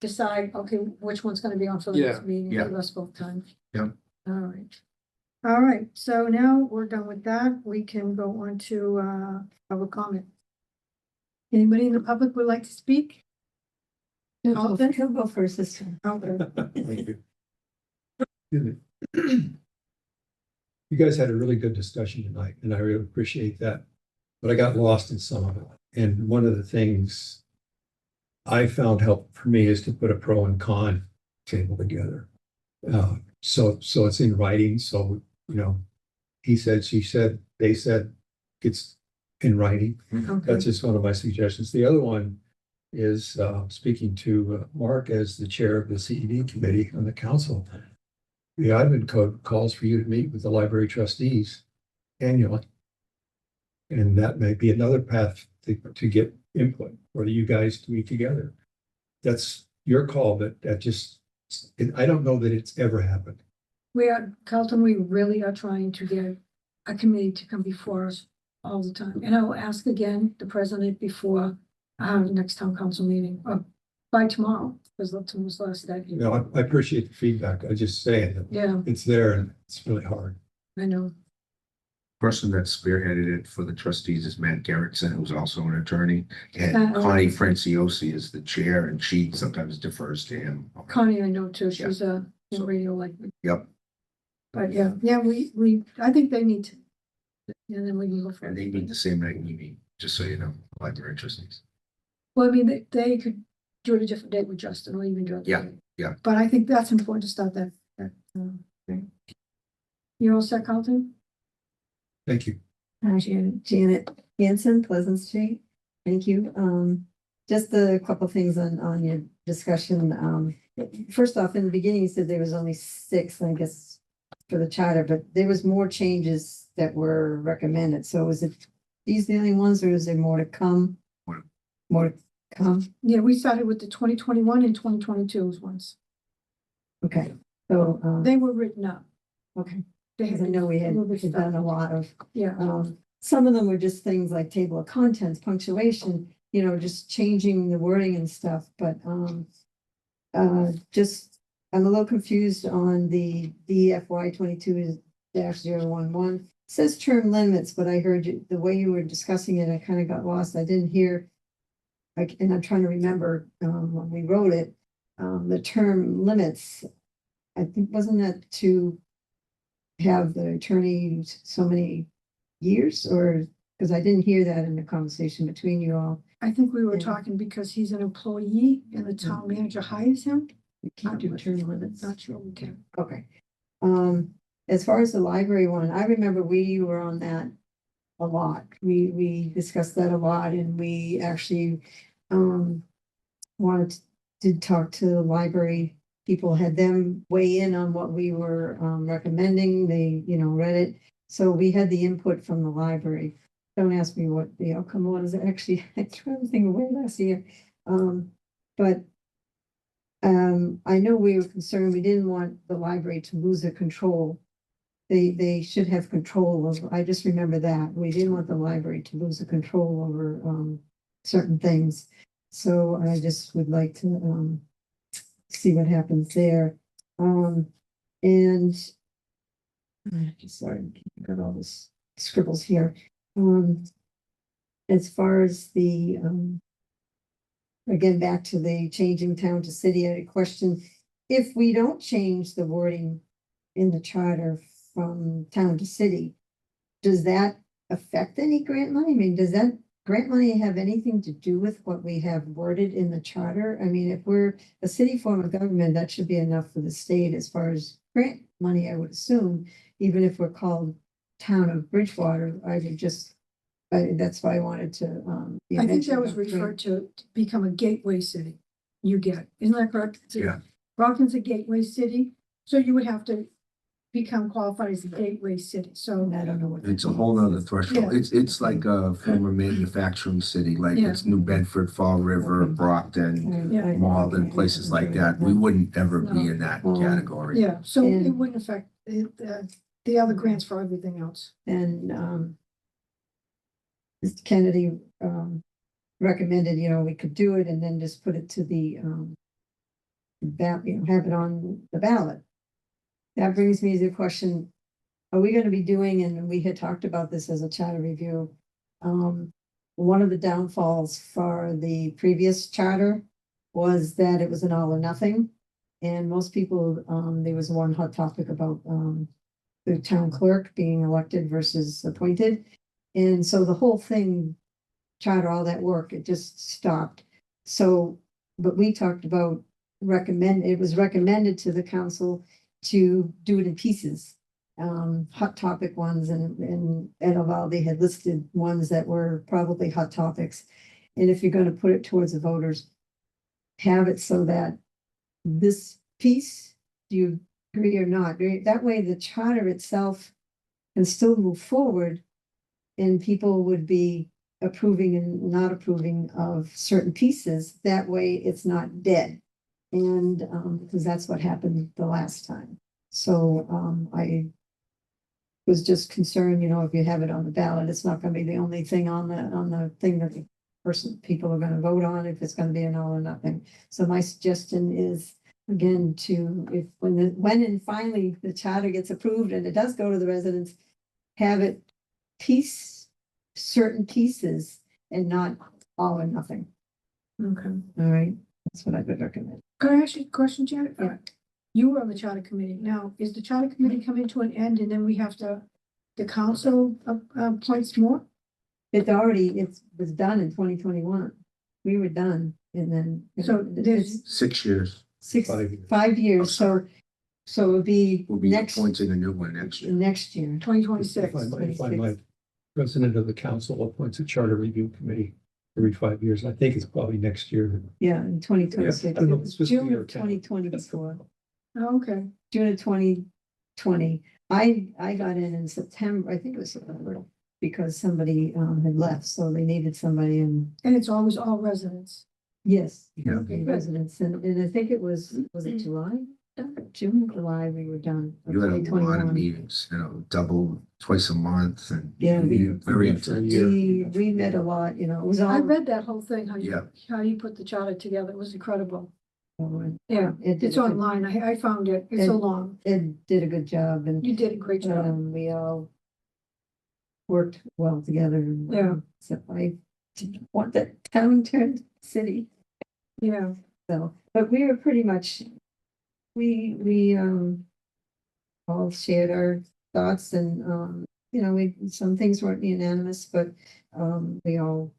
decide, okay, which one's gonna be on for the next meeting,
Yeah.
give us both time.
Yeah.
All right. All right, so now we're done with that. We can go on to public comment. Anybody in the public would like to speak?
He'll go first this time.
Okay.
Thank you. Excuse me. You guys had a really good discussion tonight, and I really appreciate that. But I got lost in some of it. And one of the things I found helpful for me is to put a pro and con table together. So it's in writing, so, you know, he said, she said, they said, it's in writing.
Okay.
That's just one of my suggestions. The other one is speaking to Mark as the chair of the CED committee on the council. The admin code calls for you to meet with the library trustees annually. And that may be another path to get input, or you guys to meet together. That's your call, but that just, I don't know that it's ever happened.
We are, Carlton, we really are trying to get a committee to come before us all the time. And I will ask again the president before our next town council meeting, or by tomorrow, because tomorrow's the last day.
You know, I appreciate the feedback. I just saying that
Yeah,
it's there and it's really hard.
I know.
Person that spearheaded it for the trustees is Matt Garrettson, who's also an attorney, and
Uh,
Connie Franciosi is the chair, and she sometimes defers to him.
Connie, I know too. She's a radio like.
Yep,
But yeah, I think they need to. And then we can go for
and they
it.
meet the same night we meet, just so you know, library trustees.
Well, I mean, they could do it a different date with Justin or even do it.
Yeah, yeah.
But I think that's important to start that thing. You all set, Carlton?
Thank you.
Janet Hanson, Pleasant Street. Thank you. Just a couple things on your discussion. First off, in the beginning, you said there was only 6, I guess, for the charter, but there was more changes that were recommended. So is it these the only ones, or is there more to come? More to come?
Yeah, we started with the 2021 and 2022 ones.
Okay, so,
They were written up.
okay,
They
because
had
I know we
a little bit
had done a
stuff.
lot of
Yeah,
some of them were just things like table of contents, punctuation, you know, just changing the wording and stuff, but, just, I'm a little confused on the DFY 22-011. Says term limits, but I heard you, the way you were discussing it, I kind of got lost. I didn't hear. Like, and I'm trying to remember, when we wrote it, the term limits, I think, wasn't that to have the attorney so many years, or, because I didn't hear that in the conversation between you all.
I think we were
Yeah.
talking because he's an employee and the town manager hires him.
We can't do term limits.
Not sure we can.
Okay. As far as the library one, I remember we were on that a lot. We discussed that a lot, and we actually did talk to the library people, had them weigh in on what we were recommending. They, you know, read it. So we had the input from the library. Don't ask me what the outcome was. Actually, I threw everything away last year. But I know we were concerned, we didn't want the library to lose their control. They should have control over, I just remember that, we didn't want the library to lose the control over certain things. So I just would like to see what happens there. And sorry, I got all this scribbles here. As far as the again, back to the changing town to city, I had a question. If we don't change the wording in the charter from town to city, does that affect any grant money? I mean, does that grant money have anything to do with what we have worded in the charter? I mean, if we're a city form of government, that should be enough for the state as far as grant money, I would assume, even if we're called town of Bridgewater. I would just, that's why I wanted to.
I think that was referred to become a gateway city. You get, isn't that correct?
Yeah.
Brockton's a gateway city, so you would have to become qualified as a gateway city, so.
I don't know what.
It's a whole nother threshold.
Yeah.
It's like a former manufacturing city, like
Yeah.
it's New Bedford, Fall River, Brockton,
Yeah.
Malden, places like that. We wouldn't ever be in that category.
Yeah, so it
And-
wouldn't affect the other grants for everything else.
And Mr. Kennedy recommended, you know, we could do it and then just put it to the have it on the ballot. That brings me to the question, are we gonna be doing, and we had talked about this as a charter review, one of the downfalls for the previous charter was that it was an all or nothing. And most people, there was one hot topic about the town clerk being elected versus appointed. And so the whole thing, charter, all that work, it just stopped. So, but we talked about it was recommended to the council to do it in pieces. Hot topic ones and Evaldi had listed ones that were probably hot topics. And if you're gonna put it towards the voters, have it so that this piece, do you agree or not? That way the charter itself can still move forward and people would be approving and not approving of certain pieces. That way it's not dead. And, because that's what happened the last time. So, I was just concerned, if you have it on the ballot, it's not gonna be the only thing on the thing that the people are gonna vote on, if it's gonna be an all or nothing. So my suggestion is, again, when and finally the charter gets approved and it does go to the residents, have it certain pieces and not all or nothing.
Okay.
All right, that's what I would recommend.
Can I ask you a question, Janet?
Yeah.
You were on the charter committee. Now, is the charter committee coming to an end and then we have the council appoints more?
It was done in 2021. We were done and then.
So there's-
it's
6 years.
5 years, so it would be
We'll be
next
appointing a new one next year.
year.
2026.
If I might, president of the council appoints a charter review committee every 5 years. I think it's probably next year.
Yeah, in 2026.
Yeah, I don't know if it's fiscal
June
year
of
or
2024.
Oh, okay.
June of 2020. I got in September, I think it was September, because somebody had left, so they needed somebody and
And it's always all residents.
yes.
Yeah.
Okay, good.
Residents, and I think it was it July? June, July, we were done. of
You had a lot of
2021.
meetings, double, twice a month and.
Yeah,
Very
for a
intense.
year.
We met a lot, it was all.
I read that whole thing,
Yeah.
how you put the charter together. It was incredible.
Ed
Yeah,
did
it's
a good-
online. I found it. It's so
And-
long.
Ed did a good job and
You did a great job.
we all worked well together. And,
Yeah.
So I didn't want that town turned city.
Yeah.
So, but we were pretty much, we all shared our thoughts and, some things weren't unanimous, but, we all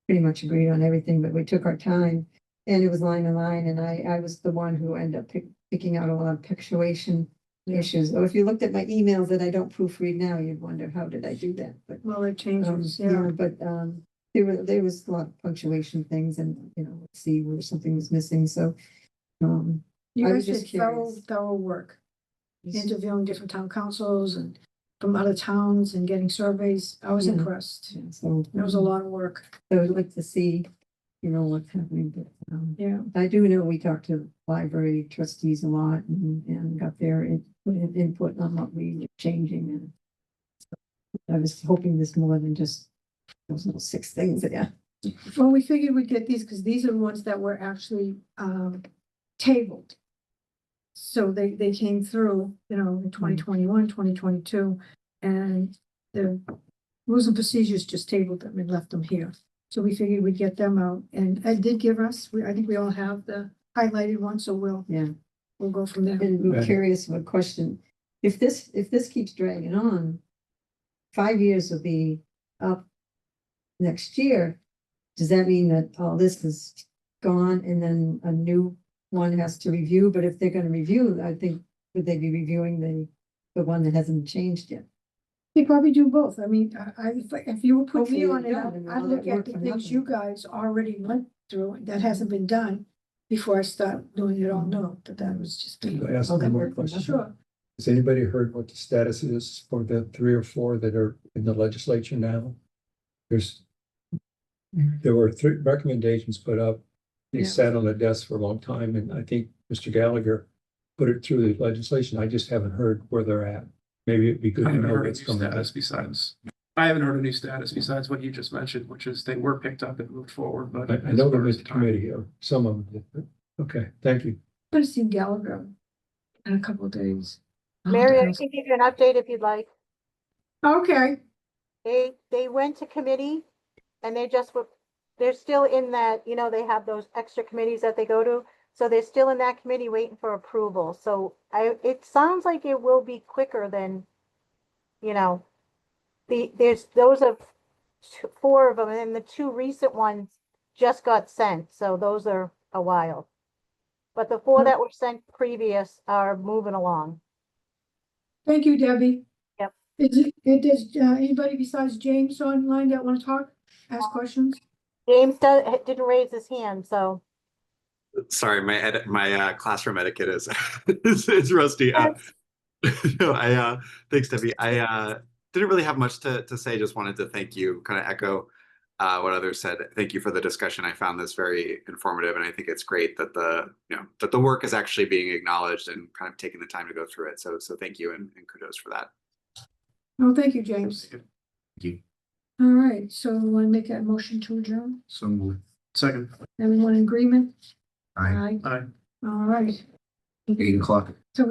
pretty much agreed on everything, but we took our time and it was line in line and I was the one who ended up picking out a lot of punctuation issues. Or if you looked at my emails that I don't proofread now, you'd wonder, how did I do that? But
Well, it changes.
yeah,
Yeah.
but there was a lot of punctuation things and, let's see where something was missing, so.
You
I
guys
was
did
just
thorough,
curious.
thorough work, interviewing different town councils and from other towns and getting surveys. I was
Yeah.
impressed.
Yeah, so.
It was a lot of work.
I would like to see, what's happening, but,
Yeah.
I do know we talked to library trustees a lot and got their input on what we were changing and. So I was hoping there's more than just those little 6 things, yeah.
Well, we figured we'd get these because these are the ones that were actually tabled. So they came through, in 2021, 2022, and the rules and procedures just tabled them and left them here. So we figured we'd get them out, and Ed did give us, I think we all have the highlighted one, so we'll
Yeah.
go from there.
And we're
Right.
curious of a question. If this keeps dragging on, 5 years will be up next year. Does that mean that all this is gone and then a new one has to review? But if they're gonna review, I think, would they be reviewing the one that hasn't changed yet?
They probably do both. I mean, if you would put
Hopefully
me
they
on it,
don't, and
I'd
all
look
that
at
work
the
for
things you
nothing.
guys already went through that hasn't been done before I start doing it all new, that was just.
Can I ask
Oh, that
one more
worked for
question?
Sure.
Has anybody heard what the status is for the 3 or 4 that are in the legislature now? There were 3 recommendations put up. They
Yeah.
sat on the desk for a long time, and I think Mr. Gallagher put it through the legislation. I just haven't heard where they're at. Maybe it'd be good
I
to
haven't
know
heard a
what's
new
coming.
status besides, I haven't heard a new status besides what you just mentioned, which is they were picked up and moved forward, but.
I know there was a committee, or some of them did, but, okay, thank you.
I'm gonna see Gallagher in a couple of days.
Mary, I can give you an update if you'd like.
Okay,
They went to committee and they're still in that, they have those extra committees that they go to. So they're still in that committee waiting for approval. So it sounds like it will be quicker than you know, there's those of four of them, and then the two recent ones just got sent, so those are a while. But the four that were sent previous are moving along.
Thank you, Debbie.
Yep.
Does anybody besides James online that want to talk, ask questions?
James didn't raise his hand, so.
Sorry, my classroom etiquette is is rusty. No, thanks, Debbie. I didn't really have much to say. Just wanted to thank you, kind of echo what others said. Thank you for the discussion. I found this very informative, and I think it's great that the work is actually being acknowledged and kind of taking the time to go through it. So thank you and kudos for that.
Oh, thank you, James.
Thank you.
All right, so we want to make that motion to adjourn.
So moved.
Second.
Everyone in agreement?
Aye.
Aye.
All right.
8 o'clock.